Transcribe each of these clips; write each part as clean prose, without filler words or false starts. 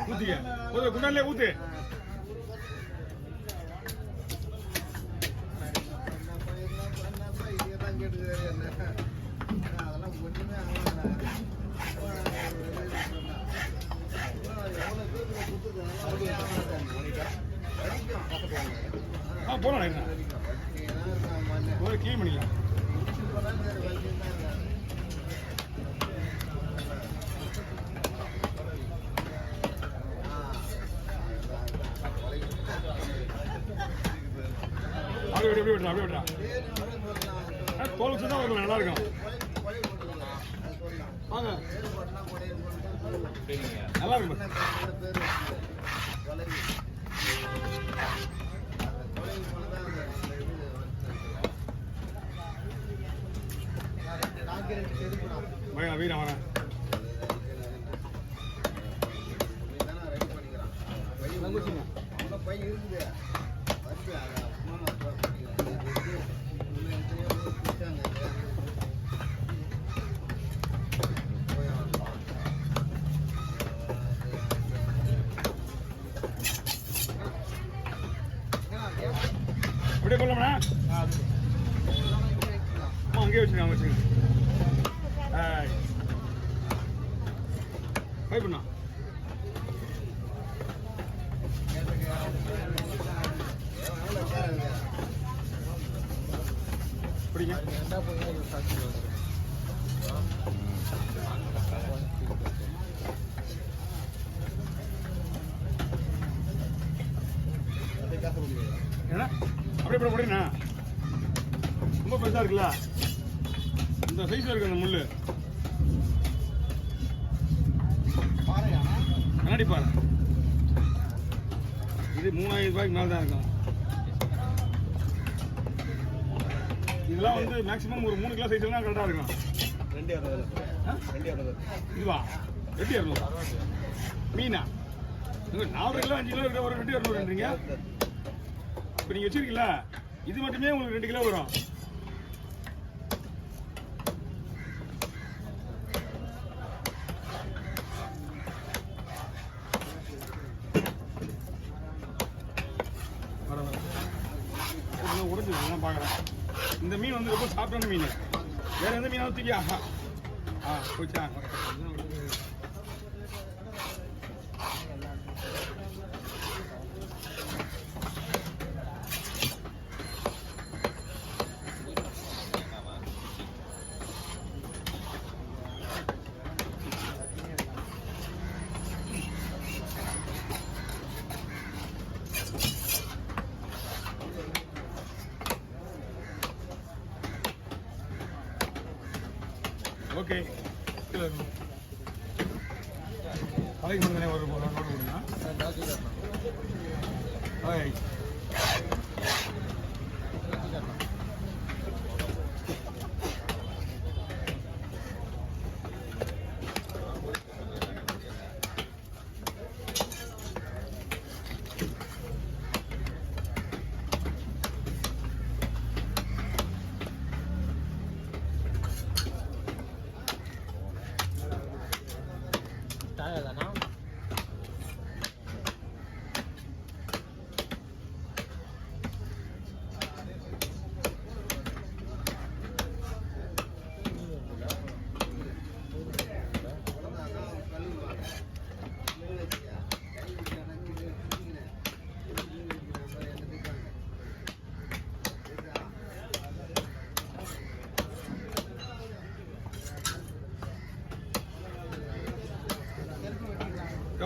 ஊத்திக்க குண்டாலே ஊத்து. போலாம் கிளீன் பண்ணிக்கலாம். அப்படியே விட்டுறா அப்படியே விட்டுறா. தோல் வச்சு தான் வரணும், நல்லா இருக்கும். வாங்க நல்லா இருக்கும். வீரா வரேன். அப்படியே போடலாம்ண்ணா. அங்கேயே வச்சுருக்காங்க வச்சுருங்க. பை பண்ணா பிடிங்க. ஏன்னா அப்படியே போட முடியுண்ணா. ரொம்ப பெருசாக இருக்குல்ல, இந்த சைஸில் இருக்கு அந்த முள். கண்ணாடி பாரு, இது 3000 ரூபாய்க்கு மேலே தான் இருக்கும். இதெல்லாம் வந்து மேக்ஸிமம் ஒரு 3 கிலோ சைஸ்லாம் கரெக்டாக இருக்கும். 220. இதுவா 220 மீனா? 4 கிலோ 5 கிலோ இருக்கிற ஒரு 220ன்றீங்க. இப்போ நீங்கள் வச்சிருக்கீங்களா, இது மட்டுமே உங்களுக்கு 2 கிலோ வரும். உடஞ்சி பார்க்குறேன். இந்த மீன் வந்து ரொம்ப சாப்பிட்டான மீன். வேற எந்த மீனாவது தூக்கி போச்சா? ஓகே, தலைக்கு மட்டும் ஒரு நோட்டு கொடுங்க.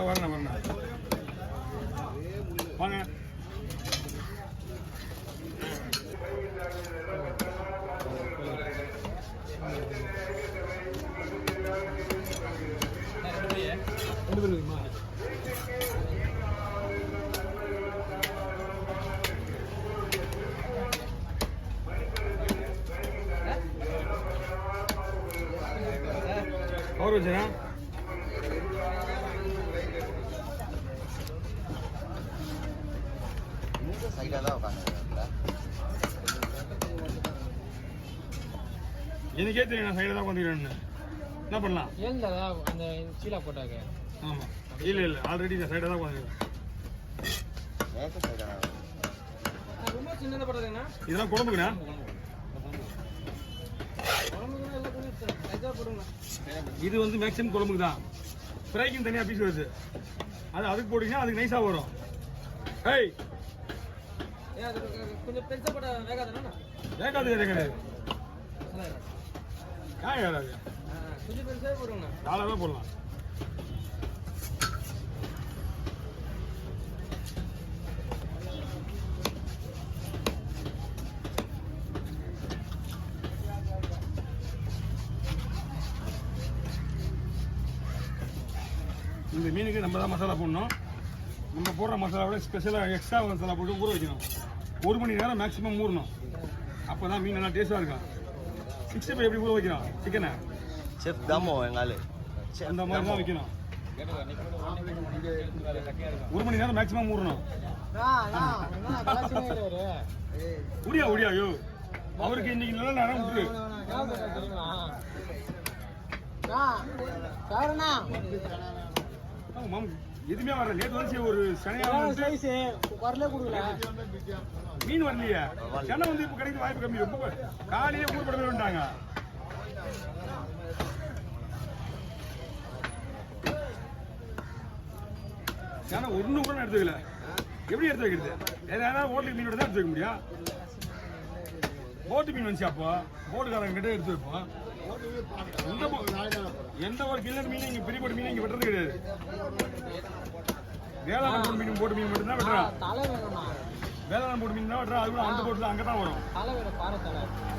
வரணும் வாங்க. பவர் வச்சுனா எனக்கே தெரியும் நான் சைடில் தான் உட்காந்துக்கிறேன்னு. என்ன பண்ணலாம்? ஏந்தா அந்த சீலா போட்டாங்க. ஆமாம், இல்லை இல்லை, ஆல்ரெடி நான் சைடாக தான் உட்காந்துக்கிறேன். ரொம்ப சின்னதாக போடுறதுங்கண்ணா. இதெல்லாம் குழம்புக்குண்ணா. இது வந்து மேக்ஸிமம் குழம்புக்கு தான். ஃப்ரைக்கும் தனியாக பீஸ் வருது. அது அதுக்கு போட்டிங்கன்னா அதுக்கு நைஸாக வரும். ஏய் கொஞ்சம் பெருசாக போட வேகாதுண்ணா. வேகாது கிடையாது. ஏன் ஏறாது? கொஞ்சம் பெருசாக போடுங்கண்ணா. தாராளமாக போடலாம். இந்த மீனுக்கு நம்ம தான் மசாலா போடணும். நம்ம போடுற மசாலாவோட ஸ்பெஷலாக எக்ஸ்ட்ரா மசாலா போட்டு ஊற வைக்கணும். 1 மணி நேரம் மேக்ஸிமம் ஊறணும். அப்போ தான் மீன் நல்லா டேஸ்ட்டாக இருக்கும். 65 எப்படி ஊற வைக்கிறோம் சிக்கனை? செஃப் தாமோ எங்காலு அந்த மாதிரி தான் வைக்கணும். 1 மணி நேரம் மேக்ஸிமம் ஊறணும். உடியா உடியாயோ அவருக்கு இன்னைக்கு நல்ல நேரம் விட்டுரு. எதுவுமே வரல. நேற்று வந்து ஒரு மீன் வரலையே. சென்னை வந்து இப்ப கிடைக்கிற வாய்ப்பு கம்மி. ரொம்ப காலையே ஊர்பட வேண்டாங்க. சென்னை ஒண்ணு கூட எடுத்துக்கல. எப்படி எடுத்து வைக்கிறது? ஏதாவது ஓட்டு மீனோட தான் எடுத்து வைக்க முடியும். போட்டு மீன் வந்துச்சு. அப்போ போட்டுக்காரங்க கிட்ட எடுத்து வைப்போம். எந்த ஒரு கில்லர் மீன் இங்க பெரிய போட்டு மீன் இங்க வெட்டுறது கிடையாது. வேளாண் மீன் போட்டு மீன் மட்டும் தான் வெட்டுறான். வேளாண் போட்டு மீன் தான் வெட்டுறா. அது கூட அந்த போட்டுல அங்கதான் வரும்.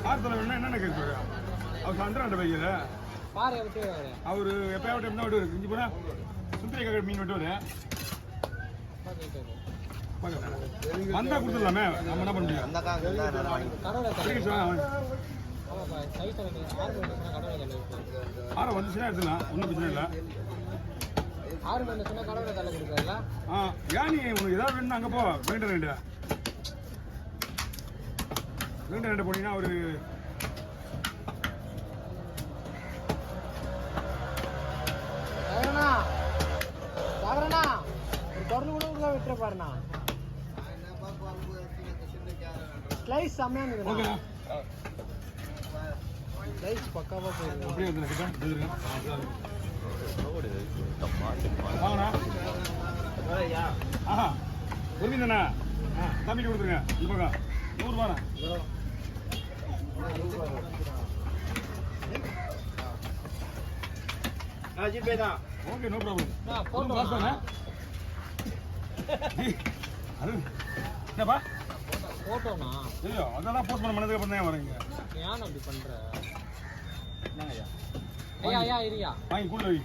பாரத்தலை வேணும்னா என்னென்ன கேட்கு? அவர் சந்திரன் வைக்கல. அவரு எப்பயாவது டைம் தான் வெட்டுவாரு. இஞ்சி போனா சுத்திரிக்காய் மீன் வெட்டுவாரு. வந்தா கொடுத்துடலாமே. நம்ம என்ன பண்ண முடியும்? ஆரம் வந்துச்சுன்னா எடுத்துக்கலாம். ஒன்றும் பிரச்சனை இல்லை. ஏன் நீ உனக்கு ஏதாவது வேணும்னா அங்கே போ. வெங்கடரண்ட போனீங்கன்னா ஒரு பொருள் கூட விட்டுற பாருண்ணா. ஸ்லைஸ் செம்மையா இருக்குது. ஸ்லைஸ் பக்காவா போயிருக்கு. அப்படியே வந்துருங்க. வாங்கண்ணா. ஆஹா ஒரு மீன் தானே. தம்பிக்கு கொடுத்துருங்க. இந்த பக்கம் 100 ரூபாண்ணா. ஜிபே தான். Okay, no problem. போட்டோண்ணா. என்னப்பா போட்டோண்ணா? ஐயோ அதெல்லாம் போஸ்ட் பண்ண மனதுக்கு அப்புறம் தான் வரீங்க. ஏன் அப்படி பண்ற? என்னங்க ஐயா? ஐயா ஐயா இருயா. வாங்கி கூட வை.